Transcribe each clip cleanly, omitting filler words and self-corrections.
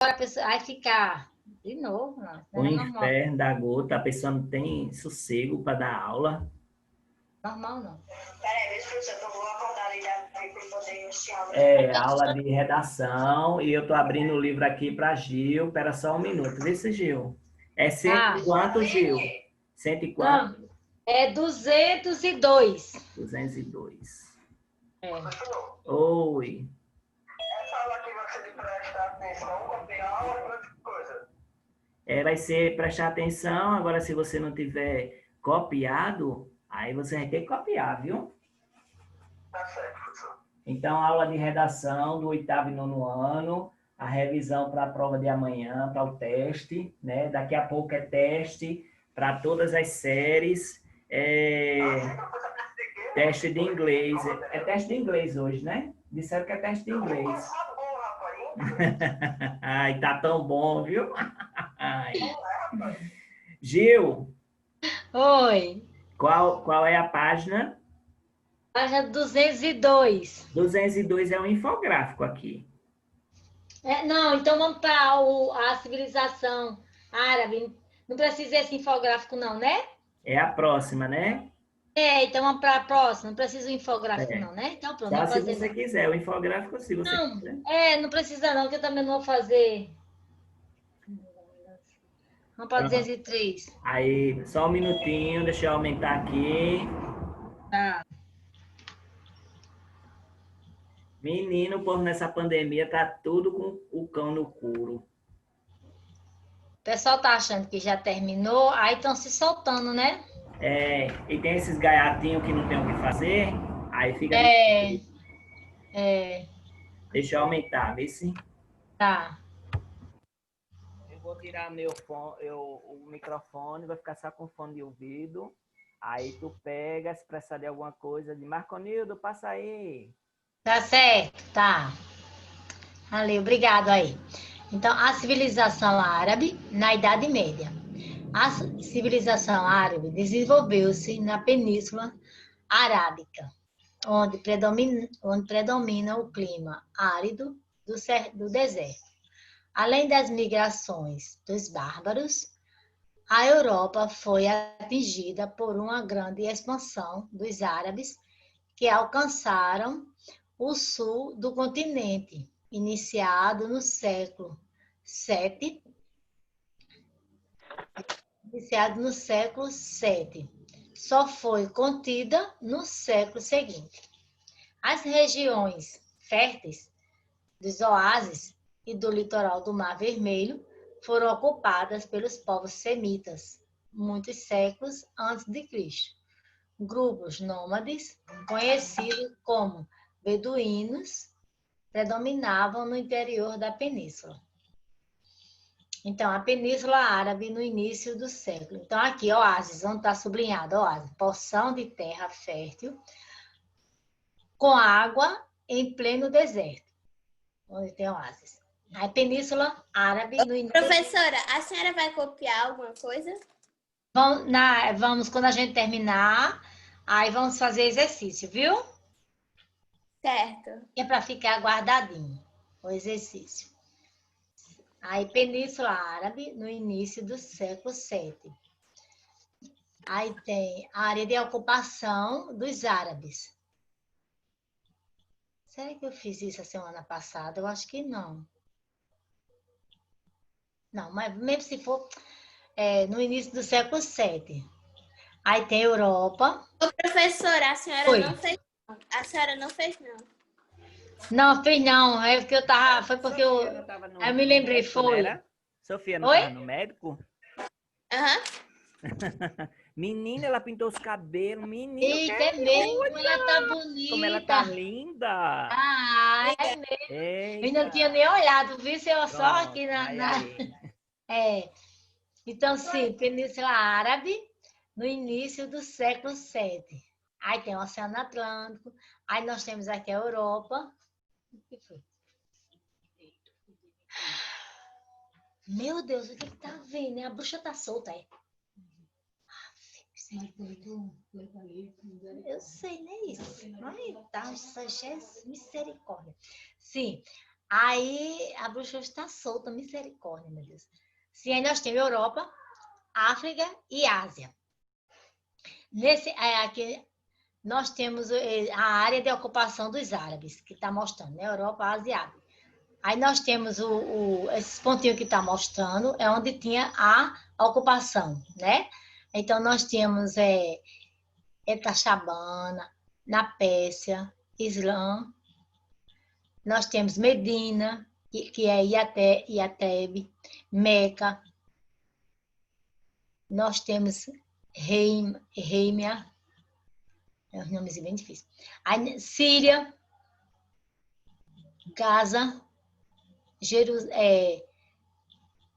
a pessoa vai ficar de novo, não O é normal. inferno da gota, a pessoa não tem sossego para dar aula. Normal não. Peraí, deixa eu vou acordar ali para poder iniciar. É, aula de redação, e eu estou abrindo o livro aqui para Gil. Espera só um minuto. Vê se Gil. É cento e quanto, Gil? Cento e quanto? Não, é 202. 202. É. Oi. Essa aula que você de prestar atenção, copiar ou outra coisa? Vai ser prestar atenção. Agora, se você não tiver copiado, aí você vai ter que copiar, viu? Tá certo, professor. Então, aula de redação do 8º e 9º ano, a revisão para a prova de amanhã, para o teste, né? Daqui a pouco é teste para todas as séries. Teste de inglês. É teste de inglês hoje, né? Disseram que é teste de inglês. Ai, tá tão bom, viu? Ai. Gil, Oi. qual é a página? Página 202. 202 é um infográfico aqui. Não, então vamos para a civilização árabe. Não precisa esse infográfico, não, né? É a próxima, né? Então vamos para a próxima. Não precisa o infográfico, não, né? Então pronto, Só vamos se fazer. você quiser, o infográfico, se você Não, quiser. não precisa não, que eu também não vou fazer. Vamos para 203. Aí, só um minutinho, deixa eu aumentar aqui. Tá. Menino, o povo nessa pandemia tá tudo com o cão no couro. O pessoal tá achando que já terminou, aí estão se soltando, né? E tem esses gaiatinhos que não tem o que fazer, aí fica... Deixa eu aumentar, vê se... Tá. Eu vou tirar o microfone, vai ficar só com fone de ouvido. Aí tu pega, se precisar de alguma coisa, de Marconildo, passa aí. Tá certo, tá. Valeu, obrigado aí. Então, a civilização árabe na Idade Média. A civilização árabe desenvolveu-se na Península Arábica, onde predomina o clima árido do deserto. Além das migrações dos bárbaros, a Europa foi atingida por uma grande expansão dos árabes que alcançaram o sul do continente, iniciado no século VII. Só foi contida no século seguinte. As regiões férteis dos oásis e do litoral do Mar Vermelho foram ocupadas pelos povos semitas, muitos séculos antes de Cristo. Grupos nômades, conhecidos como beduínos, predominavam no interior da península. Então, a Península Árabe no início do século. Então, aqui, oásis, onde está sublinhado, oásis, porção de terra fértil, com água em pleno deserto, onde tem oásis. A Península Árabe no início... Professora, a senhora vai copiar alguma coisa? Vamos, quando a gente terminar, aí vamos fazer exercício, viu? Certo. É para ficar guardadinho o exercício. Aí, Península Árabe, no início do século VII. Aí tem a área de ocupação dos árabes. Será que eu fiz isso a semana passada? Eu acho que não. Não, mas mesmo se for no início do século VII. Aí tem Europa. Ô, professora, a senhora Oi. não fez não. A senhora não fez não. Não, fiz não. É porque eu tava. Foi porque eu me lembrei, médico, foi. Né? Sofia não Oi? estava no médico? Aham. Menina, ela pintou os cabelos. Menina, Eita, é mesmo, como ela tá bonita. como ela tá linda. Ah, é mesmo. Eita. Eu ainda não tinha nem olhado, viu? Se eu só Pronto, aqui aí. Então, sim, Península Árabe, no início do século VII. Aí tem o Oceano Atlântico, aí nós temos aqui a Europa. O que foi? Meu Deus, o que tá vendo? A bruxa tá solta, é? Eu sei, né? Isso. Ai, tá, Jesus, misericórdia. Sim, Aí a bruxa está solta, misericórdia, meu Deus. Sim, aí nós temos Europa, África e Ásia. Aqui nós temos a área de ocupação dos árabes, que está mostrando, né? Europa, Ásia e África. Aí nós temos esses pontinhos que está mostrando, é onde tinha a ocupação, né? Então nós temos Etachabana, na Pérsia, Islã. Nós temos Medina, que é Iatebe, Meca. Nós temos Reimia, é um nome bem difícil. Aí, Síria, Gaza,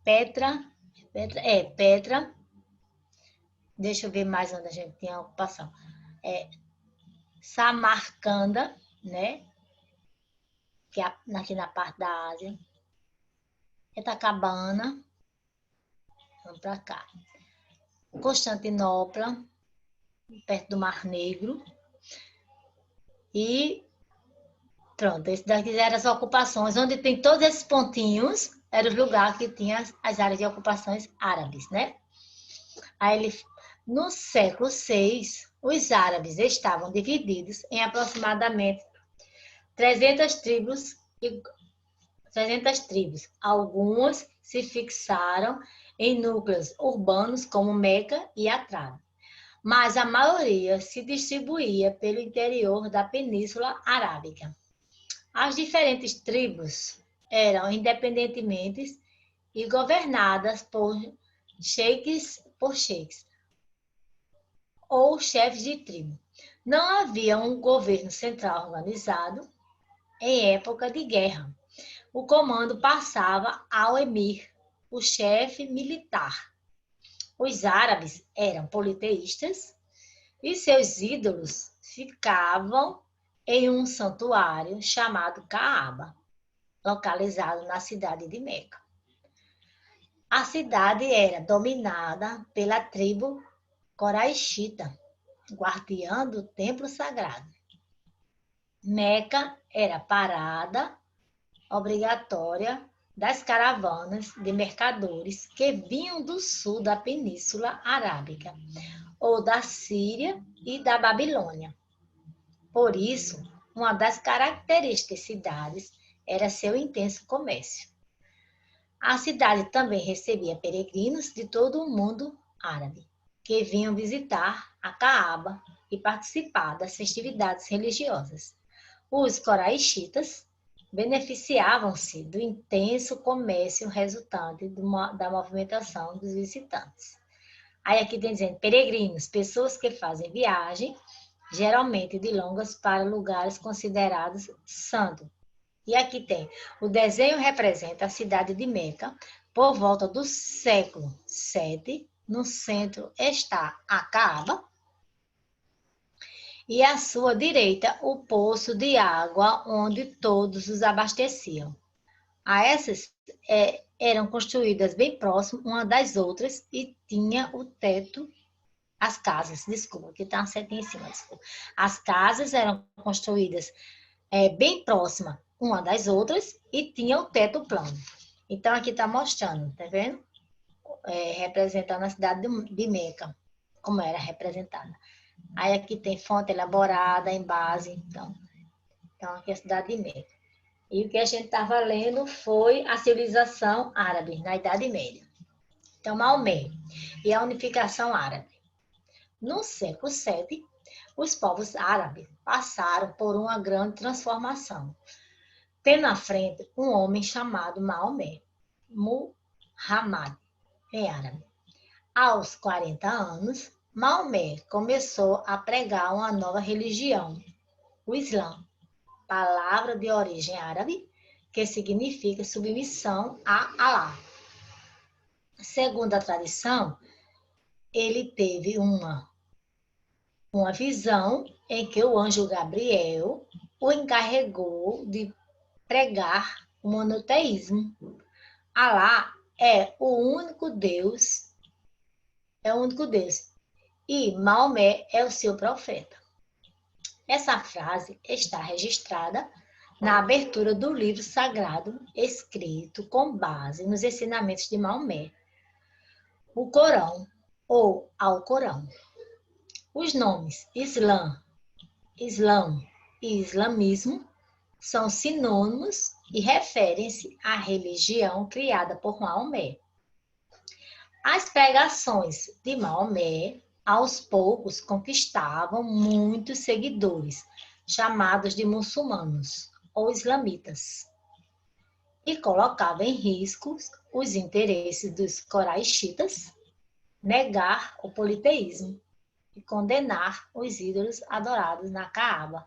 Petra. Deixa eu ver mais onde a gente tem a ocupação. Samarcanda, né? Que é aqui na parte da Ásia. Etacabana. Vamos para cá. Constantinopla, perto do Mar Negro. E pronto, esse daqui eram as ocupações, onde tem todos esses pontinhos, era o lugar que tinha as áreas de ocupações árabes, né? Aí, no século VI, os árabes estavam divididos em aproximadamente 300 tribos. Algumas se fixaram em núcleos urbanos como Meca e Atrado, mas a maioria se distribuía pelo interior da Península Arábica. As diferentes tribos eram independentemente e governadas por sheiks ou chefes de tribo. Não havia um governo central organizado em época de guerra. O comando passava ao emir, o chefe militar. Os árabes eram politeístas e seus ídolos ficavam em um santuário chamado Caaba, localizado na cidade de Meca. A cidade era dominada pela tribo Coraixita, guardiã do templo sagrado. Meca era parada obrigatória das caravanas de mercadores que vinham do sul da Península Arábica, ou da Síria e da Babilônia. Por isso, uma das características das cidades era seu intenso comércio. A cidade também recebia peregrinos de todo o mundo árabe, que vinham visitar a Caaba e participar das festividades religiosas. Os coraixitas beneficiavam-se do intenso comércio resultante da movimentação dos visitantes. Aí aqui tem dizendo peregrinos, pessoas que fazem viagem, geralmente de longas, para lugares considerados santos. E aqui tem, o desenho representa a cidade de Meca por volta do século VII. No centro está a Caaba e à sua direita o poço de água onde todos os abasteciam. A essas eram construídas bem próximas uma das outras e tinha o teto, as casas, desculpa, que está uma setinha em cima, desculpa. As casas eram construídas bem próximas uma das outras e tinha o teto plano. Então aqui está mostrando, tá vendo? Representando a cidade de Meca, como era representada. Aí aqui tem fonte elaborada em base, então aqui é a cidade de Meca. E o que a gente estava lendo foi a civilização árabe, na Idade Média. Então, Maomé e a unificação árabe. No século VII, os povos árabes passaram por uma grande transformação, tendo à frente um homem chamado Maomé, Muhammad, em árabe. Aos 40 anos, Maomé começou a pregar uma nova religião, o Islã, palavra de origem árabe, que significa submissão a Alá. Segundo a tradição, ele teve uma visão em que o anjo Gabriel o encarregou de pregar o monoteísmo. Alá é o único Deus, e Maomé é o seu profeta. Essa frase está registrada na abertura do livro sagrado escrito com base nos ensinamentos de Maomé, o Corão ou Alcorão. Os nomes Islã, Islão e Islamismo são sinônimos e referem-se à religião criada por Maomé. As pregações de Maomé, aos poucos, conquistavam muitos seguidores, chamados de muçulmanos ou islamitas, e colocava em risco os interesses dos coraixitas, negar o politeísmo e condenar os ídolos adorados na Caaba.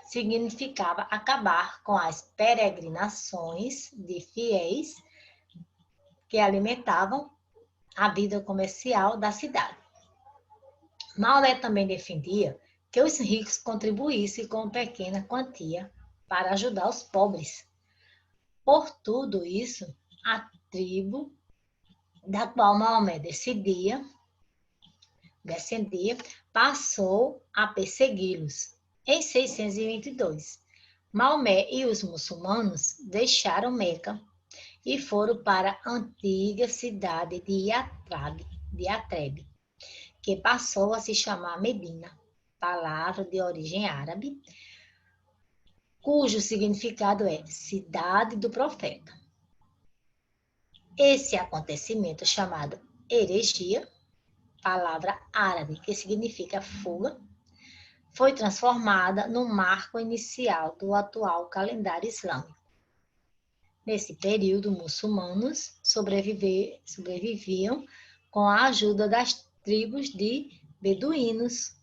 Significava acabar com as peregrinações de fiéis que alimentavam a vida comercial da cidade. Maomé também defendia que os ricos contribuíssem com pequena quantia para ajudar os pobres. Por tudo isso, a tribo da qual Maomé descendia, passou a persegui-los. Em 622, Maomé e os muçulmanos deixaram Meca e foram para a antiga cidade de Yatreb, que passou a se chamar Medina, palavra de origem árabe, cujo significado é cidade do profeta. Esse acontecimento chamado heresia, palavra árabe que significa fuga, foi transformada no marco inicial do atual calendário islâmico. Nesse período, muçulmanos sobreviviam com a ajuda das tribos de beduínos,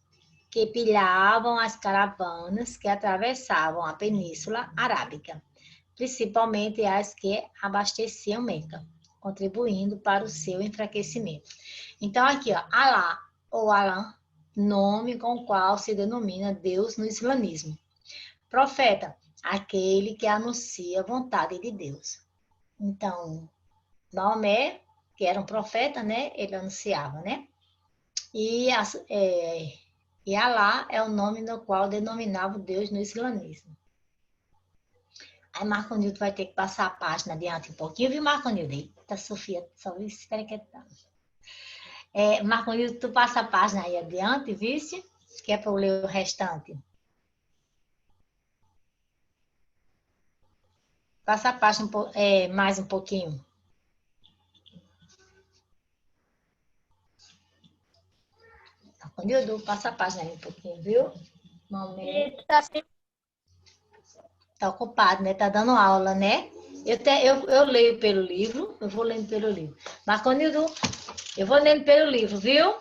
que pilhavam as caravanas que atravessavam a Península Arábica, principalmente as que abasteciam Meca, contribuindo para o seu enfraquecimento. Então, aqui, ó, Alá ou Alã, nome com o qual se denomina Deus no islamismo. Profeta, aquele que anuncia a vontade de Deus. Então, Maomé, que era um profeta, né? Ele anunciava, né? E Alá é o nome no qual denominava o Deus no islamismo. Aí Marco Nildo vai ter que passar a página adiante um pouquinho, viu, Marco Nildo? Eita, Sofia, só viu esse perequetão. Marco Nildo, tu passa a página aí adiante, vice? Que é para eu ler o restante. Passa a página mais um pouquinho. Marco Nildo, passa a página aí um pouquinho, viu? Momento. Tá ocupado, né? Tá dando aula, né? Eu leio pelo livro, eu vou lendo pelo livro. Marco Nildo, eu vou lendo pelo livro, viu?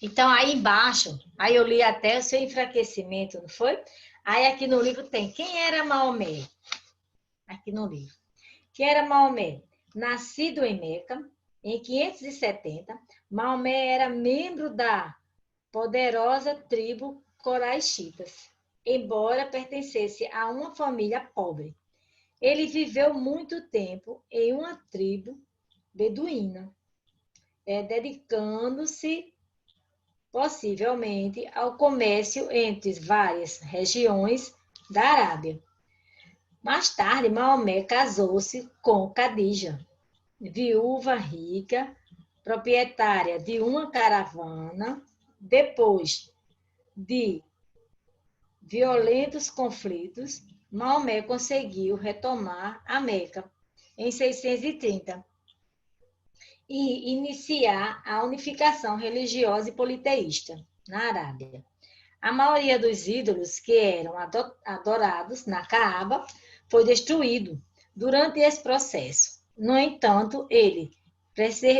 Então, aí embaixo, aí eu li até o seu enfraquecimento, não foi? Aí aqui no livro tem, quem era Maomé? Aqui no livro. Quem era Maomé? Nascido em Meca, em 570, Maomé era membro da poderosa tribo coraixitas, embora pertencesse a uma família pobre. Ele viveu muito tempo em uma tribo beduína, dedicando-se possivelmente ao comércio entre várias regiões da Arábia. Mais tarde, Maomé casou-se com Khadija, viúva rica, proprietária de uma caravana. Depois de violentos conflitos, Maomé conseguiu retomar a Meca em 630 e iniciar a unificação religiosa e politeísta na Arábia. A maioria dos ídolos que eram adorados na Caaba foi destruído durante esse processo. No entanto, ele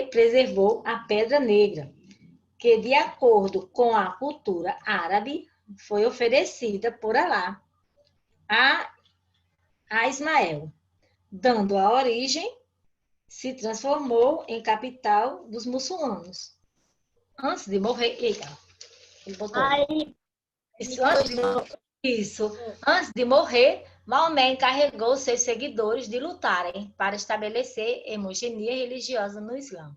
preservou a Pedra Negra, que, de acordo com a cultura árabe, foi oferecida por Alá a Ismael, dando a origem, se transformou em capital dos muçulmanos. Antes de morrer, ele botou. Antes de morrer, Maomé encarregou seus seguidores de lutarem para estabelecer hemogenia religiosa no Islã.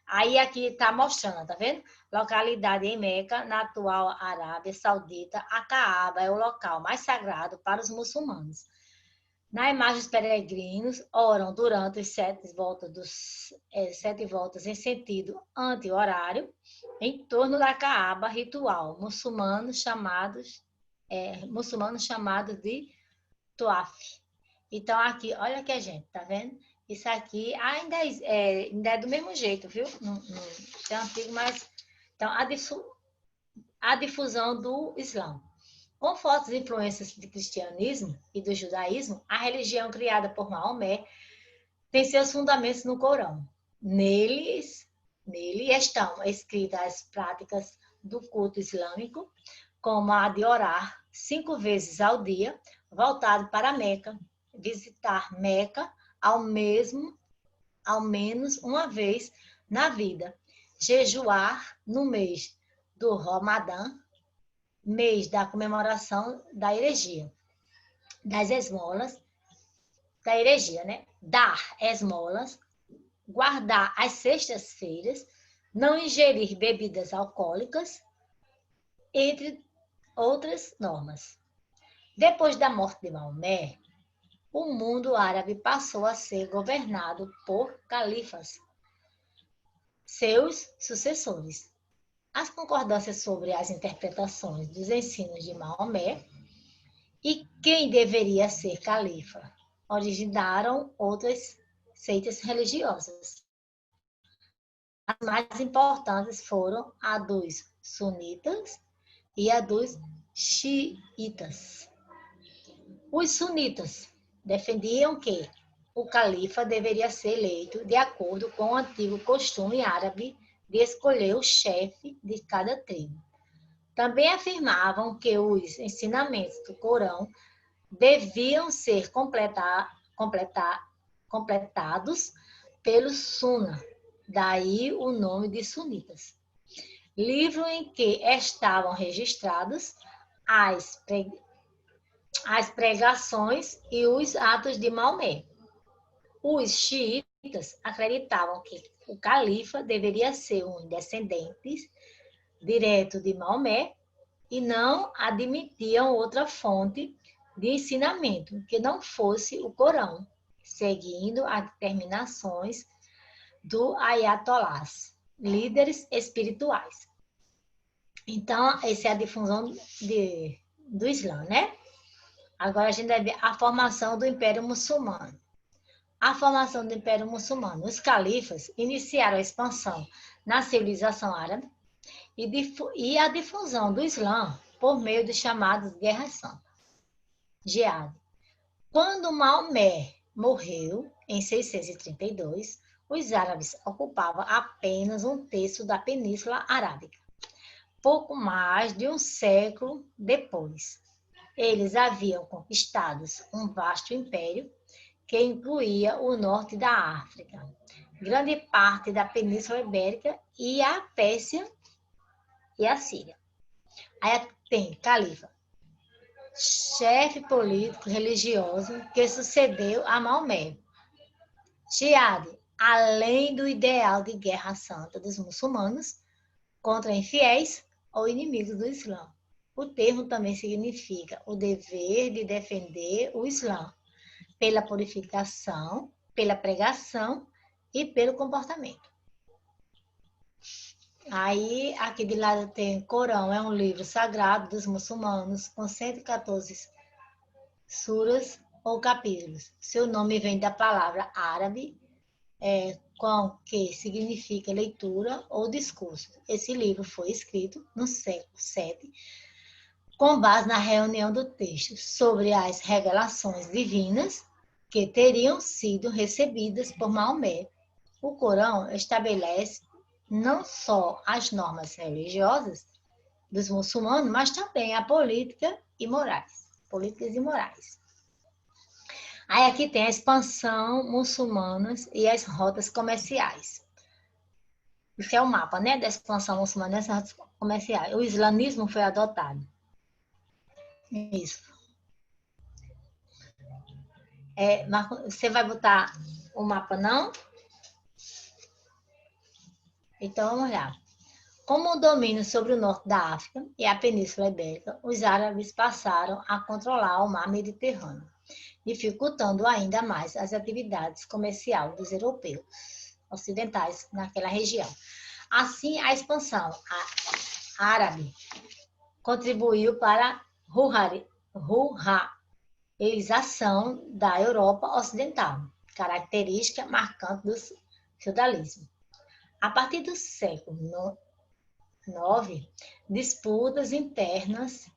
Aí aqui está mostrando, tá vendo? localidade em Meca, na atual Arábia Saudita, a Caaba é o local mais sagrado para os muçulmanos. Na imagem, os peregrinos oram durante as 7 voltas em sentido anti-horário, em torno da Caaba ritual, muçulmanos chamados de Tuaf. Então, aqui, olha aqui, gente, tá vendo? Isso aqui ainda é do mesmo jeito, viu? Não é antigo, mas... Então, a difusão do Islã. Com fortes influências do cristianismo e do judaísmo, a religião criada por Maomé tem seus fundamentos no Corão. Nele estão escritas as práticas do culto islâmico, como a de orar 5 vezes ao dia, voltado para Meca, visitar Meca ao menos uma vez na vida, jejuar no mês do Ramadã, mês da comemoração da heresia, das esmolas, da heregia, né? Dar esmolas, guardar as sextas-feiras, não ingerir bebidas alcoólicas, entre outras normas. Depois da morte de Maomé, o mundo árabe passou a ser governado por califas, seus sucessores. As concordâncias sobre as interpretações dos ensinos de Maomé e quem deveria ser califa originaram outras seitas religiosas. As mais importantes foram a dos sunitas e a dos xiitas. Os sunitas defendiam que o califa deveria ser eleito de acordo com o antigo costume árabe de escolher o chefe de cada tribo. Também afirmavam que os ensinamentos do Corão deviam ser completados pelo Sunna, daí o nome de sunitas. Livro em que estavam registrados as pregações e os atos de Maomé. Os xiitas acreditavam que o califa deveria ser um descendente direto de Maomé e não admitiam outra fonte de ensinamento que não fosse o Corão, seguindo as determinações do ayatolás, líderes espirituais. Então, essa é a difusão do Islã, né? Agora a gente vai ver a formação do Império Muçulmano. A formação do Império Muçulmano. Os califas iniciaram a expansão na civilização árabe e a difusão do Islã por meio dos chamados Guerras Santas. Jihad. Quando Maomé morreu, em 632, os árabes ocupavam apenas 1/3 da Península Arábica. Pouco mais de um século depois, eles haviam conquistado um vasto império que incluía o norte da África, grande parte da Península Ibérica e a Pérsia e a Síria. Aí tem califa, chefe político religioso que sucedeu a Maomé. Jihad, além do ideal de guerra santa dos muçulmanos contra infiéis ou inimigos do Islã. O termo também significa o dever de defender o Islã pela purificação, pela pregação e pelo comportamento. Aí, aqui de lado tem Corão, é um livro sagrado dos muçulmanos, com 114 suras ou capítulos. Seu nome vem da palavra árabe, com que significa leitura ou discurso. Esse livro foi escrito no século VII, com base na reunião do texto sobre as revelações divinas que teriam sido recebidas por Maomé. O Corão estabelece não só as normas religiosas dos muçulmanos, mas também a políticas e morais. Aí aqui tem a expansão muçulmana e as rotas comerciais. Isso é o mapa, né, da expansão muçulmana e as rotas comerciais. O islamismo foi adotado. Isso. Marco, você vai botar o mapa, não? Então, vamos lá. Com o domínio sobre o norte da África e a Península Ibérica, os árabes passaram a controlar o mar Mediterrâneo, dificultando ainda mais as atividades comerciais dos europeus ocidentais naquela região. Assim, a expansão árabe contribuiu para a ruralização da Europa Ocidental, característica marcante do feudalismo. A partir do século IX, disputas internas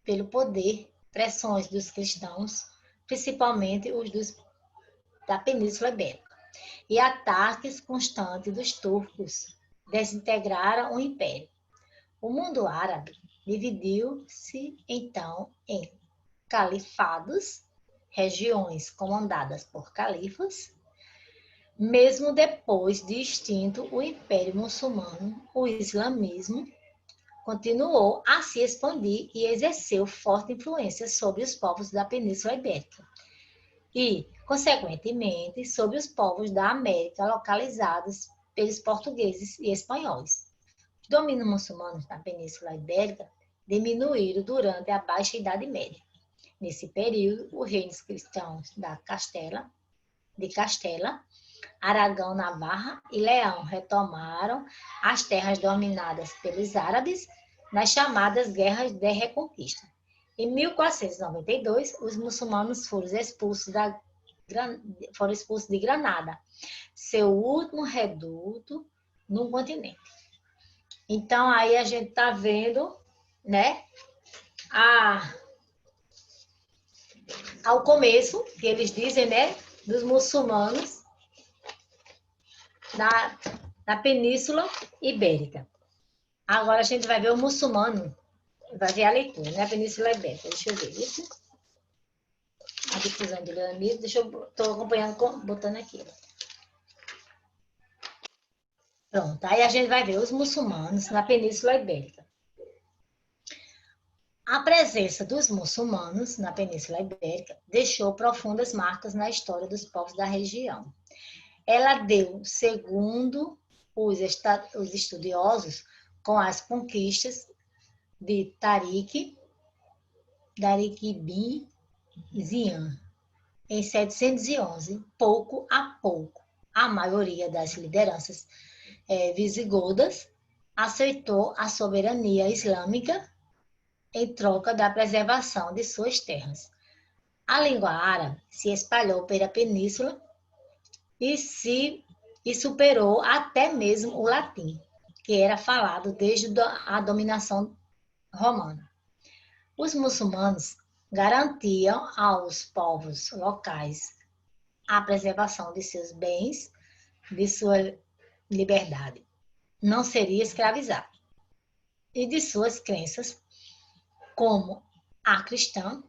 pelo poder, pressões dos cristãos, principalmente os da Península Ibérica, e ataques constantes dos turcos desintegraram o império. O mundo árabe dividiu-se então em califados, regiões comandadas por califas. Mesmo depois de extinto o Império Muçulmano, o islamismo continuou a se expandir e exerceu forte influência sobre os povos da Península Ibérica e, consequentemente, sobre os povos da América localizados pelos portugueses e espanhóis. Os domínios muçulmanos na Península Ibérica diminuíram durante a Baixa Idade Média. Nesse período, os reinos cristãos de Castela, Aragão, Navarra e Leão retomaram as terras dominadas pelos árabes nas chamadas Guerras de Reconquista. Em 1492, os muçulmanos foram expulsos de Granada, seu último reduto no continente. Então, aí a gente está vendo, né, ao começo, que eles dizem, né, dos muçulmanos na Península Ibérica. Agora a gente vai ver o muçulmano, vai ver a leitura, né? A Península Ibérica. Deixa eu ver isso. A difusão do islamismo, estou acompanhando, botando aqui. Pronto, aí a gente vai ver os muçulmanos na Península Ibérica. A presença dos muçulmanos na Península Ibérica deixou profundas marcas na história dos povos da região. Ela deu, segundo os estudiosos, com as conquistas de Tariq ibn Ziyad em 711, pouco a pouco, a maioria das lideranças visigodas aceitou a soberania islâmica em troca da preservação de suas terras. A língua árabe se espalhou pela península e superou até mesmo o latim, que era falado desde a dominação romana. Os muçulmanos garantiam aos povos locais a preservação de seus bens, de sua liberdade, não seria escravizado, e de suas crenças, como a cristã.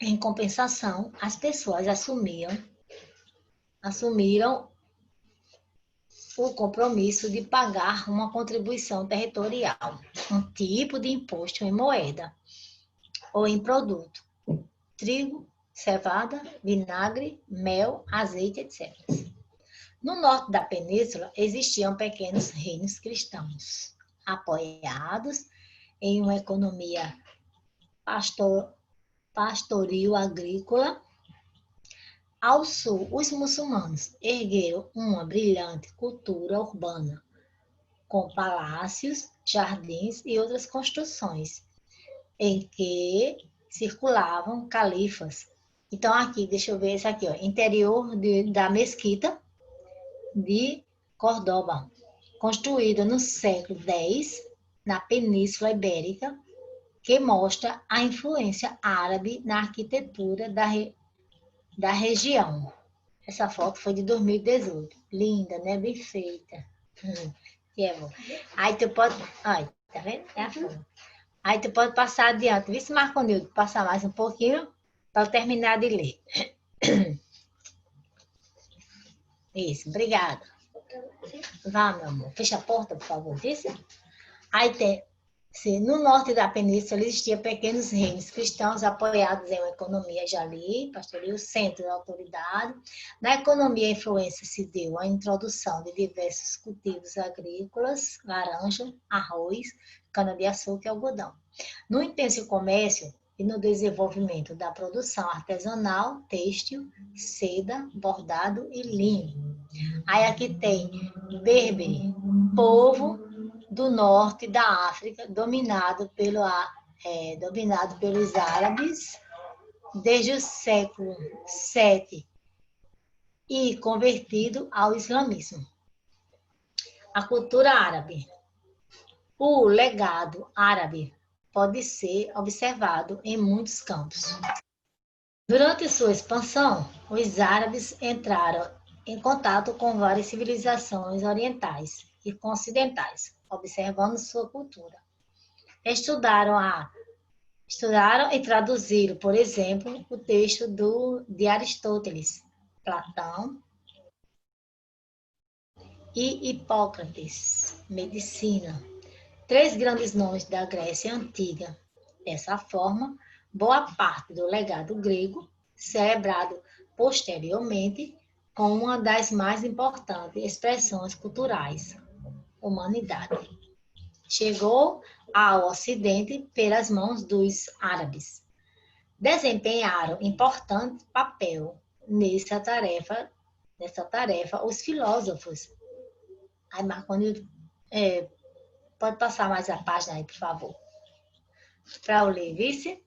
Em compensação, as pessoas assumiram o compromisso de pagar uma contribuição territorial, um tipo de imposto em moeda ou em produto, trigo, cevada, vinagre, mel, azeite, etc. No norte da península existiam pequenos reinos cristãos, apoiados em uma economia pastoril agrícola. Ao sul, os muçulmanos ergueram uma brilhante cultura urbana, com palácios, jardins e outras construções, em que circulavam califas. Então, aqui, deixa eu ver isso aqui, ó, interior da mesquita de Córdoba, construída no século X, na Península Ibérica, que mostra a influência árabe na arquitetura da região. Essa foto foi de 2018. Linda, né? Bem feita. Que é bom. Aí tu pode... Olha, tá vendo? É a foto. Aí tu pode passar adiante. Vê se Marconildo passar mais um pouquinho para eu terminar de ler. Isso, obrigada. Vá, meu amor. Fecha a porta, por favor. Isso. Aí tem... Sim, no norte da península existiam pequenos reinos cristãos apoiados em uma economia já ali, pastoril, centro da autoridade. Na economia, a influência se deu à introdução de diversos cultivos agrícolas, laranja, arroz, cana-de-açúcar e algodão. No intenso comércio e no desenvolvimento da produção artesanal, têxtil, seda, bordado e linho. Aí aqui tem Berbere, povo do norte da África, dominado pelos árabes desde o século VII e convertido ao islamismo. A cultura árabe. O legado árabe pode ser observado em muitos campos. Durante sua expansão, os árabes entraram em contato com várias civilizações orientais e ocidentais, observando sua cultura. Estudaram e traduziram, por exemplo, o texto de Aristóteles, Platão e Hipócrates, medicina, 3 grandes nomes da Grécia Antiga. Dessa forma, boa parte do legado grego, celebrado posteriormente, com uma das mais importantes expressões culturais, humanidade. Chegou ao Ocidente pelas mãos dos árabes. Desempenharam importante papel nessa tarefa os filósofos. Aí, Marconi, pode passar mais a página aí, por favor. Para eu ler, vice?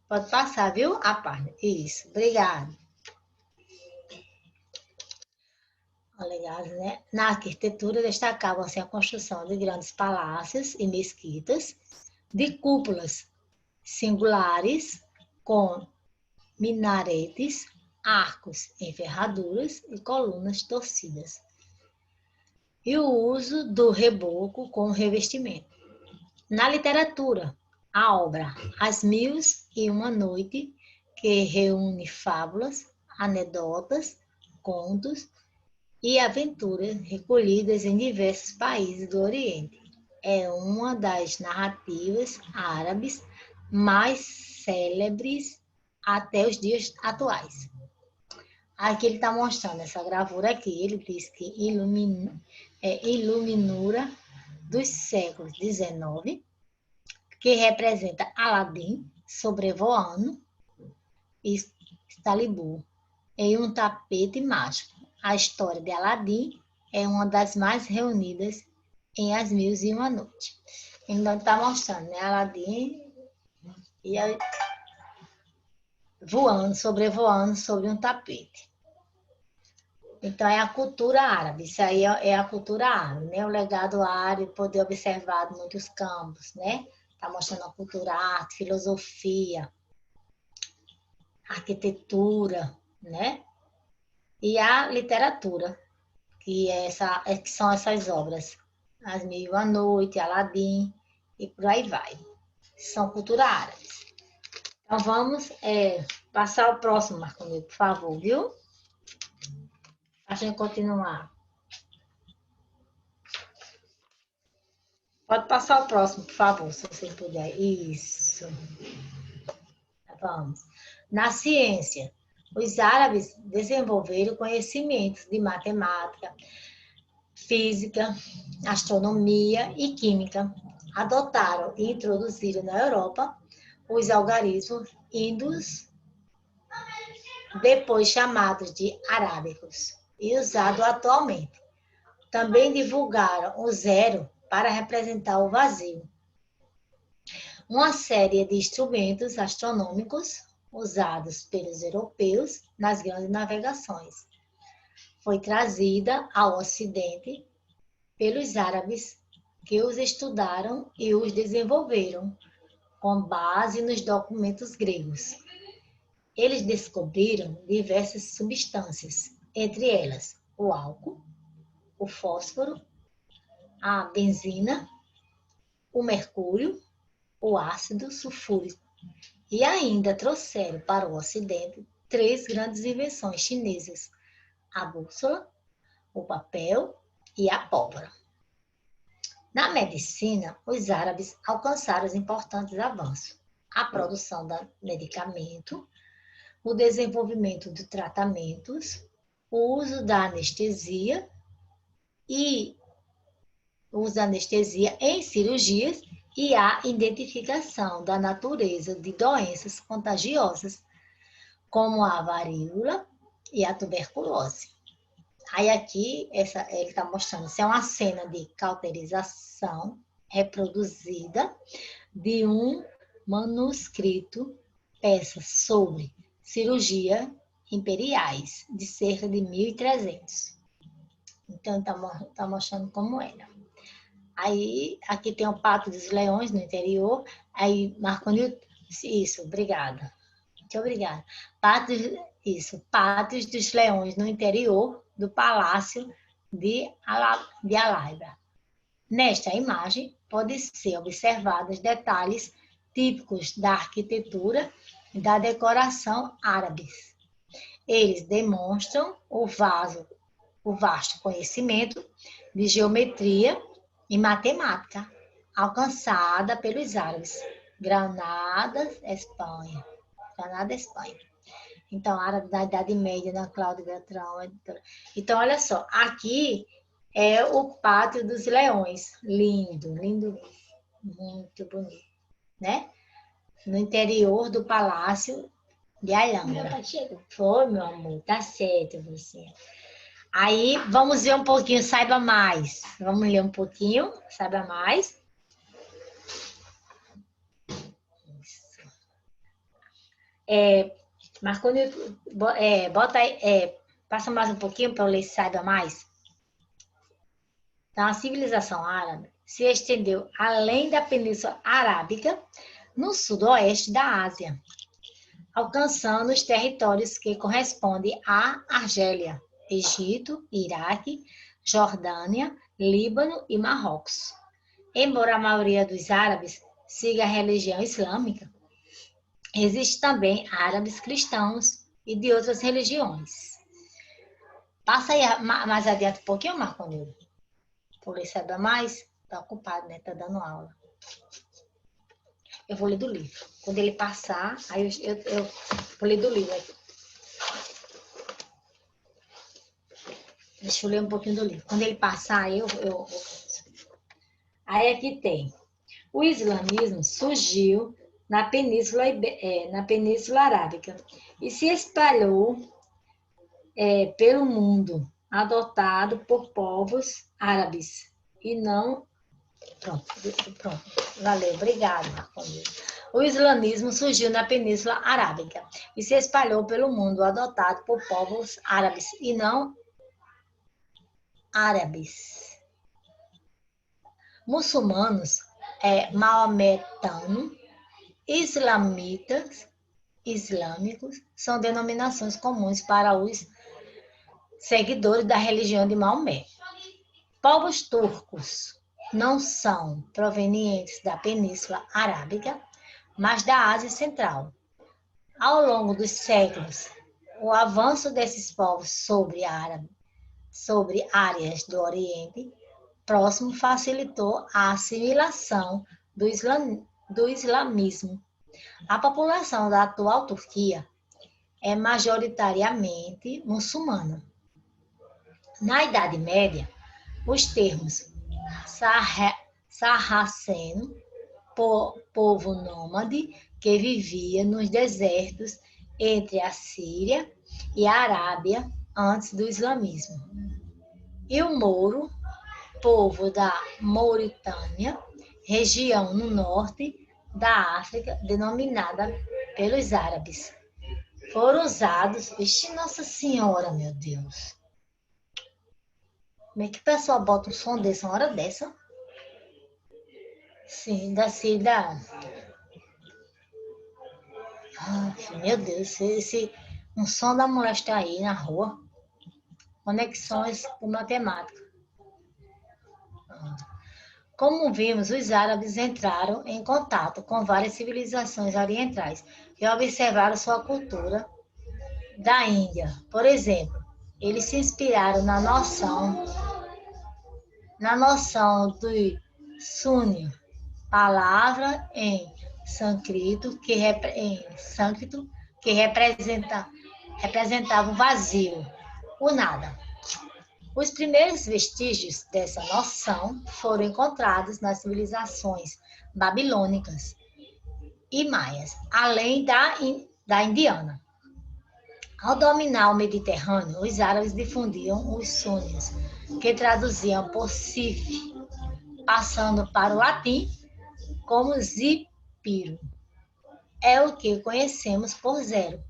Pode passar, viu? A página. Isso, obrigada. Legados, né? Na arquitetura destacavam-se a construção de grandes palácios e mesquitas, de cúpulas singulares com minaretes, arcos em ferraduras e colunas torcidas. E o uso do reboco com revestimento. Na literatura, a obra As Mil e Uma Noite, que reúne fábulas, anedotas, contos e aventuras recolhidas em diversos países do Oriente. É uma das narrativas árabes mais célebres até os dias atuais. Aqui ele está mostrando essa gravura aqui, ele diz que iluminura dos séculos XIX, que representa Aladim sobrevoando Excalibur em um tapete mágico. A história de Aladim é uma das mais reunidas em As Mil e Uma Noite. Então, está mostrando, né? Aladim sobrevoando sobre um tapete. Então, é a cultura árabe. Isso aí é a cultura árabe, né? O legado árabe, poder observar em muitos campos, né? Está mostrando a cultura, a arte, filosofia, arquitetura, né? E a literatura, que são essas obras. As Mil e Uma Noite, Aladim e por aí vai. São cultura árabes. Então, vamos passar o próximo, Marconi, por favor, viu? Para a gente continuar. Pode passar o próximo, por favor, se você puder. Isso. Vamos. Na ciência, os árabes desenvolveram conhecimentos de matemática, física, astronomia e química. Adotaram e introduziram na Europa os algarismos índios, depois chamados de arábicos, e usados atualmente. Também divulgaram o zero para representar o vazio. Uma série de instrumentos astronômicos usados pelos europeus nas grandes navegações. Foi trazida ao Ocidente pelos árabes, que os estudaram e os desenvolveram, com base nos documentos gregos. Eles descobriram diversas substâncias, entre elas o álcool, o fósforo, a benzina, o mercúrio, o ácido sulfúrico, e ainda trouxeram para o Ocidente 3 grandes invenções chinesas: a bússola, o papel e a pólvora. Na medicina, os árabes alcançaram os importantes avanços. A produção de medicamento, o desenvolvimento de tratamentos, o uso da anestesia em cirurgias e a identificação da natureza de doenças contagiosas, como a varíola e a tuberculose. Aí aqui, ele está mostrando, isso é uma cena de cauterização reproduzida de um manuscrito, peças sobre cirurgia imperiais, de cerca de 1300. Então, está mostrando como era. Aí, aqui tem o Pátio dos Leões no interior. Aí, Marconi, isso, obrigada. Muito obrigada. Pátios dos Leões no interior do Palácio de Alhambra. Nesta imagem, podem ser observados detalhes típicos da arquitetura e da decoração árabes. Eles demonstram o vasto conhecimento de geometria e matemática alcançada pelos árabes. Granada, Espanha. Então, árabe da Idade Média, na Cláudia Beltrão. Então, olha só, aqui é o Pátio dos Leões. Lindo, lindo, muito bonito, né? No interior do Palácio de Alhambra. Foi, meu amor, tá certo você. Aí, vamos ver um pouquinho, saiba mais. Vamos ler um pouquinho, saiba mais. Isso. Marconi, bota aí, passa mais um pouquinho para eu ler, saiba mais. Então, a civilização árabe se estendeu além da Península Arábica, no sudoeste da Ásia, alcançando os territórios que correspondem à Argélia, Egito, Iraque, Jordânia, Líbano e Marrocos. Embora a maioria dos árabes siga a religião islâmica, existem também árabes cristãos e de outras religiões. Passa aí mais adiante um pouquinho, Marconi. Por ler saber mais, está ocupado, né? Está dando aula. Eu vou ler do livro. Quando ele passar, aí eu vou ler do livro aqui. Deixa eu ler um pouquinho do livro. Quando ele passar, Aí aqui tem. O islamismo surgiu na Península Arábica e se espalhou pelo mundo, adotado por povos árabes e não... Pronto. Valeu, obrigado, Marconi. O islamismo surgiu na Península Arábica e se espalhou pelo mundo, adotado por povos árabes e não árabes. Muçulmanos, maometanos, islâmicos, são denominações comuns para os seguidores da religião de Maomé. Povos turcos não são provenientes da Península Arábica, mas da Ásia Central. Ao longo dos séculos, o avanço desses povos sobre áreas do Oriente Próximo facilitou a assimilação do islamismo. A população da atual Turquia é majoritariamente muçulmana. Na Idade Média, os termos sarraceno, povo nômade que vivia nos desertos entre a Síria e a Arábia antes do islamismo, e o mouro, povo da Mauritânia, região no norte da África, denominada pelos árabes. Foram usados... Vixe, Nossa Senhora, meu Deus! Como é que o pessoal bota um som desse, uma hora dessa? Sim, meu Deus, um som da moléstia aí na rua. Conexões com matemática. Como vimos, os árabes entraram em contato com várias civilizações orientais e observaram sua cultura da Índia. Por exemplo, eles se inspiraram na noção Súnio, palavra em sânscrito que representava o vazio, o nada. Os primeiros vestígios dessa noção foram encontrados nas civilizações babilônicas e maias, além da indiana. Ao dominar o Mediterrâneo, os árabes difundiam os súnios, que traduziam por Sif, passando para o latim como Zipiro. É o que conhecemos por zero,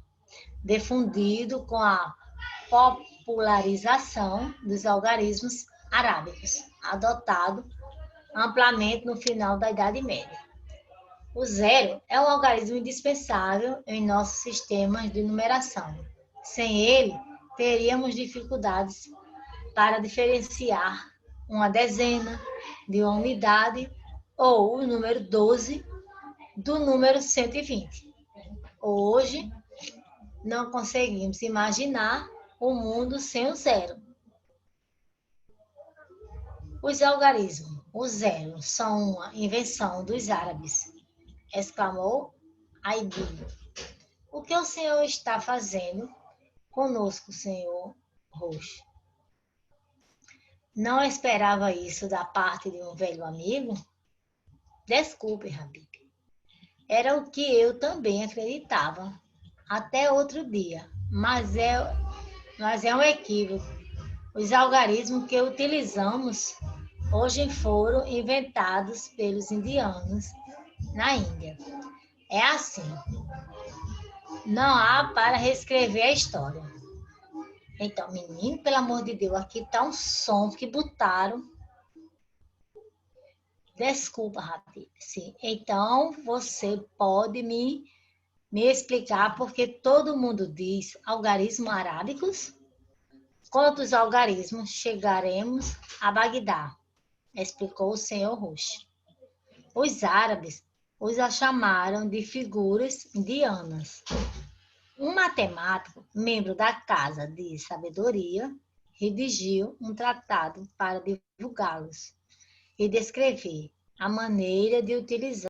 difundido com a popularização dos algarismos arábicos, adotado amplamente no final da Idade Média. O zero é um algarismo indispensável em nossos sistemas de numeração. Sem ele, teríamos dificuldades para diferenciar uma dezena de uma unidade ou o número 12 do número 120. Hoje, não conseguimos imaginar o mundo sem o zero. Os algarismos, o zero, são uma invenção dos árabes, exclamou Aidin. O que o senhor está fazendo conosco, senhor Roche? Não esperava isso da parte de um velho amigo? Desculpe, Habib. Era o que eu também acreditava, até outro dia, mas é um equívoco. Os algarismos que utilizamos hoje foram inventados pelos indianos na Índia. É assim. Não há para reescrever a história. Então, menino, pelo amor de Deus, aqui está um som que botaram. Desculpa, Rabi. Sim. Então, você pode me explicar porque todo mundo diz algarismos arábicos? Quantos algarismos chegaremos a Bagdá? Explicou o senhor Roche. Os árabes os chamaram de figuras indianas. Um matemático, membro da Casa de Sabedoria, redigiu um tratado para divulgá-los e descrever a maneira de utilizar